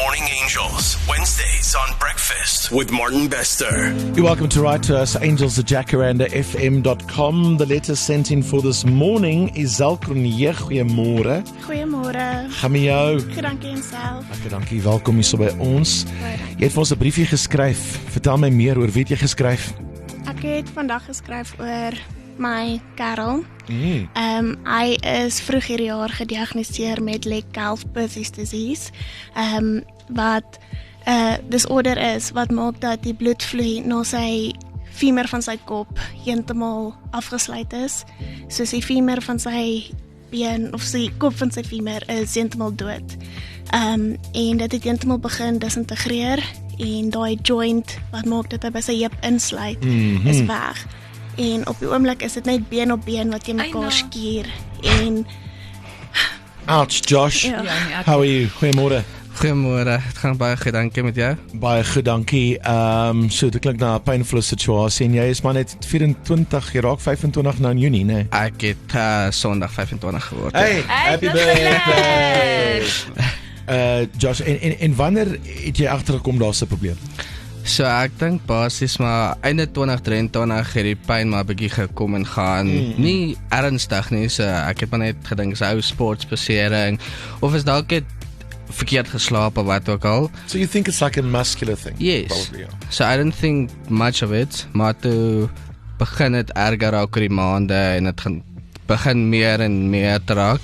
Morning Angels, Wednesdays on Breakfast with Martin Bester. You're welcome to write to us, angels@jacarandafm.com. The letter sent in for this morning is Zalkronie. Goeiemôre. Goeiemôre. Gaan met jou? Goed, dankie en self. Lekker, dankie. Welkom hier so by ons. Jy het vir ons 'n briefie geskryf. Vertel my meer oor wie het jy geskryf? Ek het vandag geskryf oor my kerel. Hy is vroeg hierdie jaar gediagnoseer met helpless disease. Wat disorder is wat maak dat die bloedvloei na sy femur van sy kop heeltemal afgesluit is. Soos die femur van sy been of sy kop van sy femur is heeltemal dood. En dit het heeltemal begin disintegreer en daai joint wat maak dat hy by sy heup insluit is weg. En op die oomblik is dit net been op been wat jy mekaar skeer en Ouch, Josh. Ja. How are you? Goeiemôre. Goeiemôre, het gaan baie goed, dankie met jou. Baie goed, dankie. So dit klink na 'n pynvolle situasie en jy is maar net 24, jy raak 25 nou in Junie, né? Ek het Sondag 25 geword. Hey, happy birthday. Josh, en wanneer het jy agtergekom daar's 'n probleem? So ek dink basies maar einde 2023 het die pyn maar 'n bietjie gekom en gaan. Nie ernstig nie, so ek het maar net gedink sy ou sportbesering of is dalk het verkeerd geslaap of wat ook al. So you think it's like a muscular thing? Yes. Probably, yeah. So I don't think much of it, maar toe begin het erger raak oor die maande en het begin meer en meer te raak.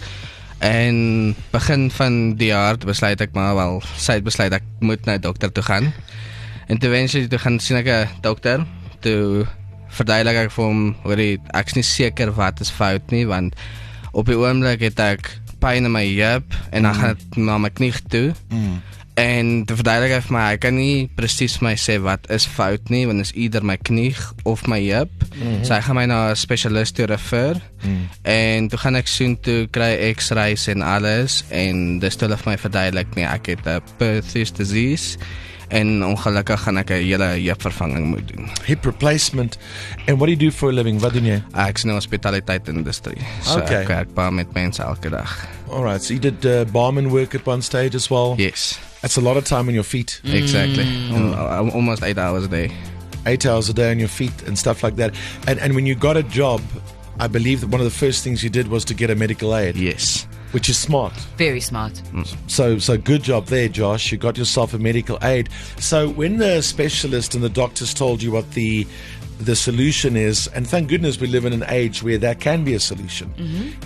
En begin van die jaar besluit ek maar wel, sy het besluit ek moet na die dokter toe gaan. En toe eventually toe gaan sien ek 'n dokter, toe verduidelik ek vir hom, ek is nie seker wat is fout nie, want op die oomblik het ek pyn in my heup en dan gaan dit na my knie toe. En toe verduidelik ek vir my, ek kan nie presies vir my sê wat is fout nie, want dit is either my knie of my heup. So hy gaan my na 'n spesialist toe refer. En toe gaan ek soen toe kry x-rays en alles, en dis toe hulle vir my verduidelik nie, ek het 'n helpless disease. En ongelukkig gaan ek 'n hele heupvervanging moet doen. Hip replacement. And what do you do for a living? Wat doen jy? Ek is in die hospitaliteit-industrie. So Okay. ek werk baie met mense elke dag. Alright, so you did barman work at one stage as well? Yes, That's a lot of time on your feet. exactly. Almost 8 hours a day. 8 hours a day on your feet and stuff like that. And when you got a job, I believe that one of the first things you did was to get a medical aid, Yes. which is smart. Very smart. So good job there, Josh. You got yourself a medical aid. So when the specialist and the doctors told you what the solution is, and thank goodness we live in an age where that can be a solution,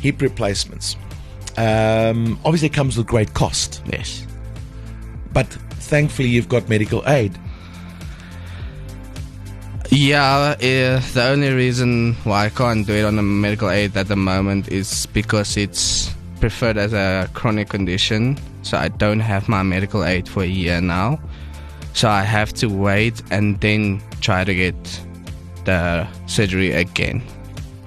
hip replacements. Obviously it comes with great cost, Yes. but thankfully you've got medical aid. Yeah, the only reason why I can't do it on a medical aid at the moment is because it's preferred as a chronic condition. So I don't have my medical aid for a year now. So I have to wait and then try to get the surgery again,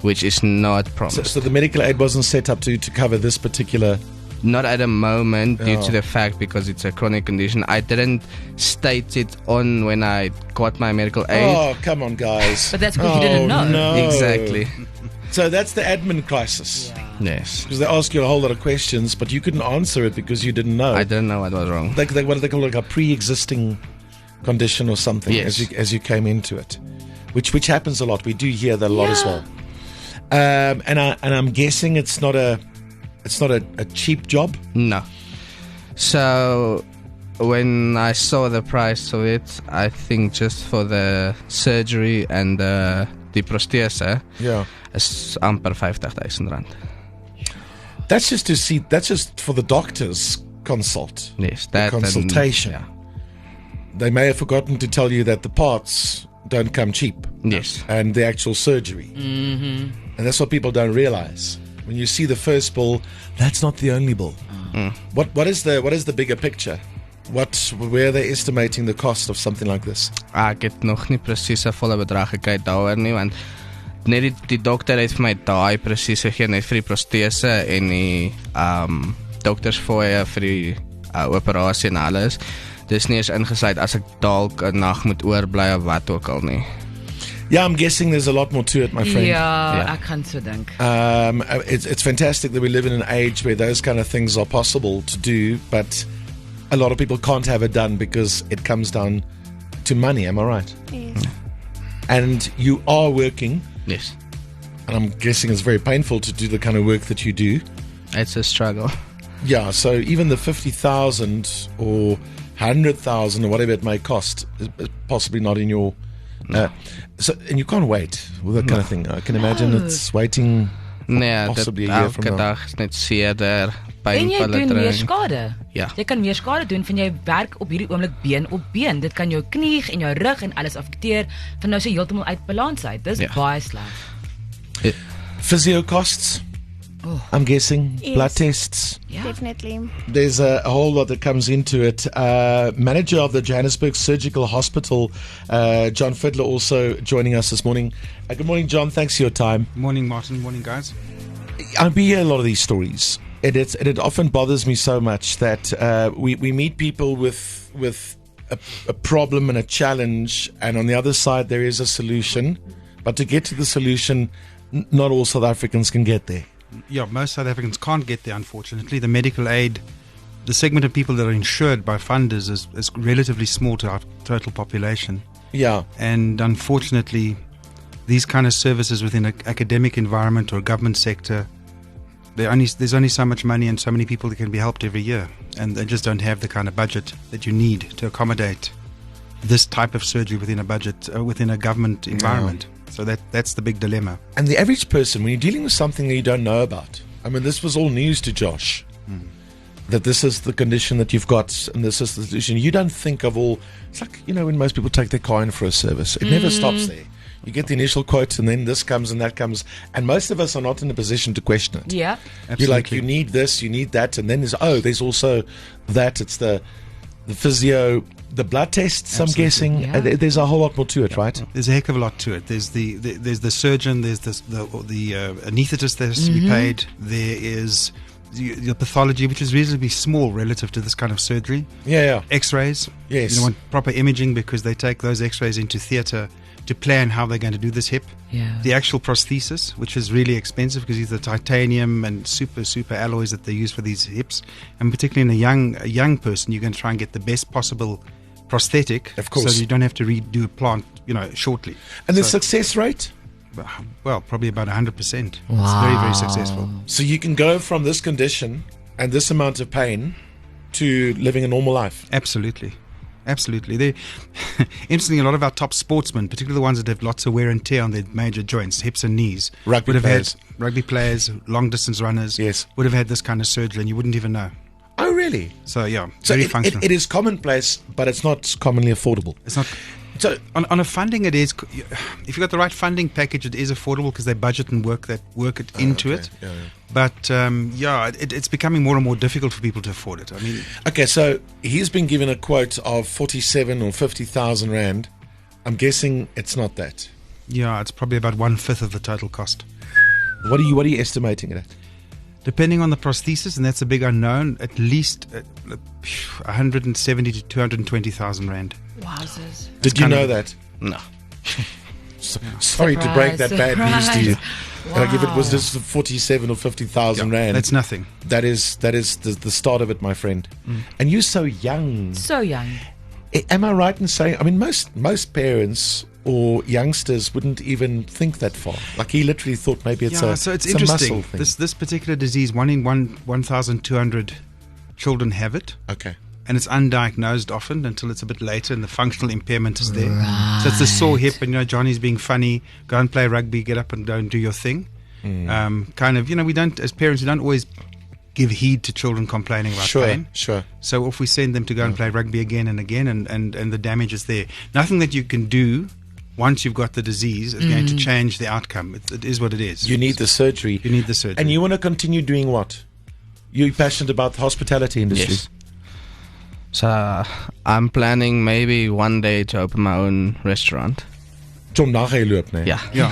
which is not promised. So the medical aid wasn't set up to cover this particular... Not at the moment due Oh. to the fact because it's a chronic condition. I didn't state it on when I got my medical aid. Oh, come on, guys. But that's because you didn't know. No. Exactly. So that's the admin crisis. Yes. Because they ask you a whole lot of questions, but you couldn't answer it because you didn't know. I didn't know what was wrong. What do they call it, like a pre-existing condition or something? Yes. As you came into it, which happens a lot. We do hear that a lot as well. And I'm guessing it's not a cheap job. No. So when I saw the price of it, I think just for the surgery and the prosthese, Yeah. is amper 50,000 rand. That's just for the doctor's consult. Yes, that and- consultation. yeah. They may have forgotten to tell you that the parts don't come cheap. Yes. And the actual surgery. And that's what people don't realize. When you see the first bill, that's not the only bill. What is the bigger picture? Where are they estimating the cost of something like this? Ek het nog nie presiese volle bedrag gekry daaroor nie, want net die dokter het vir my daai presies gegee net vir die protese en die doktersfooie vir die operasie en alles. Dis nie eens ingesluit as ek dalk 'n nag moet oorbly of wat ook al nie. Yeah, I'm guessing there's a lot more to it, my friend. Ja, ek kan so dink. It's fantastic that we live in an age where those kind of things are possible to do, but a lot of people can't have it done because it comes down to money. Am I right? Yes. And you are working, Yes. and I'm guessing it's very painful to do the kind of work that you do. It's a struggle. Yeah, so even the 50,000 or 100,000 or whatever it may cost is possibly not in your. And you can't wait with that kind of thing. I can imagine it's waiting. Nee, Possibly dit a year from elke now. dag is net seerder, En jy pynvolle doen meer training. skade. Ja. Jy kan meer skade doen van jy werk op hierdie oomblik been op been. Dit kan jou knie en jou rug en alles affekteer van nou so heeltemal uit balans uit. Dis Ja. baie sleg. Physio costs, I'm guessing. Yes. Blood tests. Ja. Definitely. There's a whole lot that comes into it. Manager of the Johannesburg Surgical Hospital, John Fiddler, also joining us this morning. Good morning, John. Thanks for your time. Morning, Martin. Morning, guys. I hear a lot of these stories. It often bothers me so much that we meet people with a problem and a challenge, and on the other side there is a solution. But to get to the solution, not all South Africans can get there. Yeah, most South Africans can't get there, unfortunately. The medical aid, the segment of people that are insured by funders is relatively small to our total population. Yeah. And unfortunately, these kind of services within an academic environment or a government sector, there's only so much money and so many people that can be helped every year. And they just don't have the kind of budget that you need to accommodate this type of surgery within a budget, within a government environment. So that's the big dilemma. And the average person, when you're dealing with something that you don't know about, I mean, this was all news to Josh, that this is the condition that you've got and this is the solution. You don't think of all, it's like, when most people take their car in for a service. It never stops there. You get the initial quote and then this comes and that comes. And most of us are not in a position to question it. Ja. You're like, Absolutely. you need this, you need that. And then there's also that. It's the physio, the blood tests, Absolutely. I'm guessing. Yeah. There's a whole lot more to it, right? There's a heck of a lot to it. There's the surgeon. There's the anaesthetist that has to be paid. There is the pathology, which is reasonably small relative to this kind of surgery. Yeah. X-rays. Yes. You want proper imaging because they take those X-rays into theatre to plan how they're going to do this hip. Yeah. The actual prosthesis, which is really expensive because it's the titanium and super alloys that they use for these hips, and particularly in a young person, you're going to try and get the best possible prosthetic, Of course. so that you don't have to redo a plant, shortly. And the So- success rate? Well, probably about 100%. It's very successful. So you can go from this condition and this amount of pain to living a normal life. Absolutely. They interestingly, a lot of our top sportsmen, particularly the ones that have lots of wear and tear on their major joints, hips and knees, Rugby would have players. had rugby players, long distance runners, Yes. would have had this kind of surgery, and you wouldn't even know. Oh, really? So yeah, So very it functional. is commonplace, but it's not commonly affordable. It's not. So On a funding, it is. If you've got the right funding package, it is affordable because they budget and work it into it. Yeah. But it's becoming more and more difficult for people to afford it. I mean, Okay, so he's been given a quote of 47 or 50,000 rand. I'm guessing it's not that. yeah, it's probably about 1/5 of the total cost. What are you estimating it at? Depending on the prosthesis, and that's a big unknown, at least 170 to 220,000 rand. Wowzers. Did you kind know of- that? No. Sorry to break that bad news to you. Surprise. Like if it was Wow. just 47 or 50,000 rand, That's nothing. that is the start of it, my friend. And you're so young. So young. Am I right in saying? I mean, most parents or youngsters wouldn't even think that far. Like he literally thought maybe it's so it's a interesting. muscle thing. This particular disease, 1,200 children have it, Okay. and it's undiagnosed often until it's a bit later, and the functional impairment is there. So it's the sore hip, and Johnny's being funny. Go and play rugby. Get up and go and do your thing. We don't, as parents, we don't always give heed to children complaining about pain. Sure. So if we send them to go and play rugby again and again, and the damage is there, nothing that you can do once you've got the disease is going to change the outcome. It is what it is. You need the surgery. You need the surgery. And you want to continue doing what? You're passionate about the hospitality industry. Yes. So I'm planning maybe one day to open my own restaurant. Tom, daar gaan jy loop, nee. Yeah. Yeah,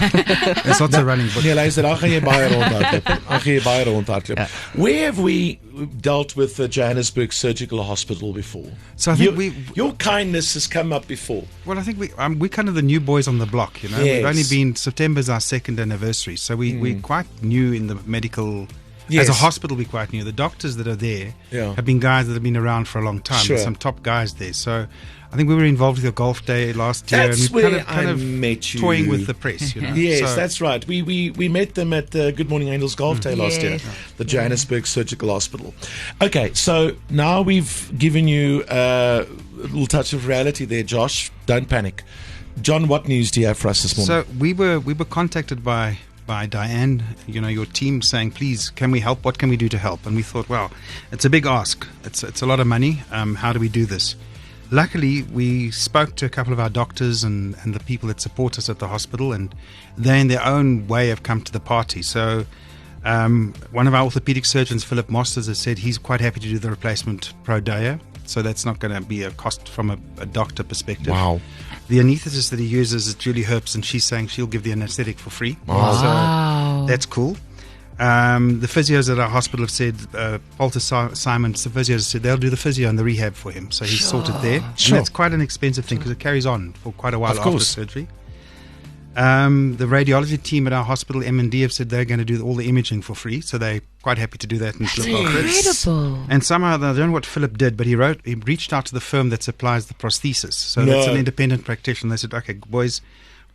there's lots of running. But Nee, luister, daar gaan jy baie rondhardloop. Daar gaan jy baie rondhardloop. Ja. Where have we dealt with the Johannesburg Surgical Hospital before? So I think your kindness has come up before. Well, I think we're kind of the new boys on the block. Yes. We've only been, September's our second anniversary, so we're quite new in the medical As a Yes. hospital, we're quite new. The doctors that are there Yeah. have been guys that have been around for a long time. Sure. There's some top guys there. So I think we were involved with your golf day last year. That's and we where kind I of met you. toying with the press. You know? Yes, So- that's right. We met them at the Good Morning Angels Golf Day last year, Yes. the Johannesburg Surgical Hospital. Okay, so now we've given you a little touch of reality there, Josh. Don't panic. John, what news do you have for us this morning? So we were contacted by Diane, your team, saying, please, can we help? What can we do to help? And we thought, well, it's a big ask. It's a lot of money. How do we do this? Luckily, we spoke to a couple of our doctors and the people that support us at the hospital, and they, in their own way, have come to the party. So one of our orthopedic surgeons, Philip Mosters, has said he's quite happy to do the replacement pro deo. So that's not going to be a cost from a doctor perspective. Wow. The anaesthetist that he uses is Julie Herbst, and she's saying she'll give the anesthetic for free. Wow. So that's cool. The physios at our hospital have said, Walter Simons, the physios, said they'll do the physio and the rehab for him. So he's sorted there. Sure. And that's quite an expensive thing because it carries on for quite a while Of after course. surgery. The radiology team at our hospital, M&D, have said they're going to do all the imaging for free. So they're quite happy to do that and look after it. Incredible. And somehow, I don't know what Philip did, but he reached out to the firm that supplies the prosthesis. So No. that's an independent practitioner. They said, okay, boys,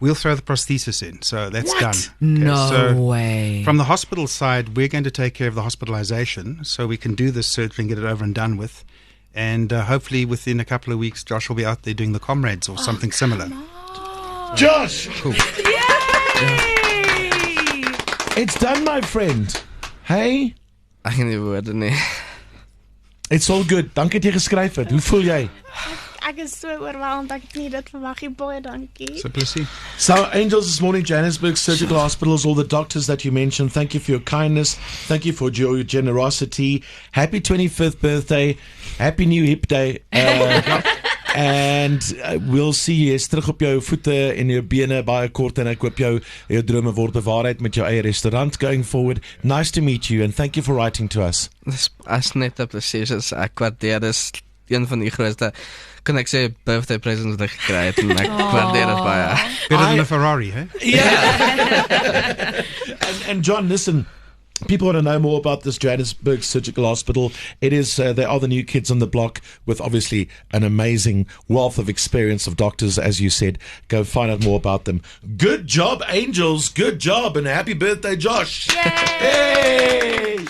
we'll throw the prosthesis in. So that's done. Okay, No so way. from the hospital side, we're going to take care of the hospitalization so we can do this surgery and get it over and done with. And hopefully within a couple of weeks, Josh will be out there doing the comrades or something similar. Josh, Cool. it's done, my friend. Hey, Ek kan nie woorde nie. it's all good. Dankie dat jy geskryf het. Hoe voel jy? Ek is so oorweldigd, ek het nie dit verwag nie. Baie dankie. So Plessis. So, Angels this morning, Johannesburg Surgical Hospitals, all the doctors that you mentioned, thank you for your kindness. Thank you for your generosity. Happy 25th birthday. Happy new hip day. And we'll see you. Jy's terug op jou voete en jou bene baie kort en ek hoop jou drome word bewaarheid met jou eie restaurant going forward. Nice to meet you and thank you for writing to us. Dis as net 'n plesier is. Ek waardeer dis een van die grootste kan ek sê birthday presents wat ek gekry het en ek waardeer dit baie. Better than a Ferrari, eh? Yeah. and John, listen. People want to know more about this Johannesburg Surgical Hospital. It is, they are the new kids on the block with obviously an amazing wealth of experience of doctors, as you said. Go find out more about them. Good job, Angels. Good job. And happy birthday, Josh. Yay! Hey!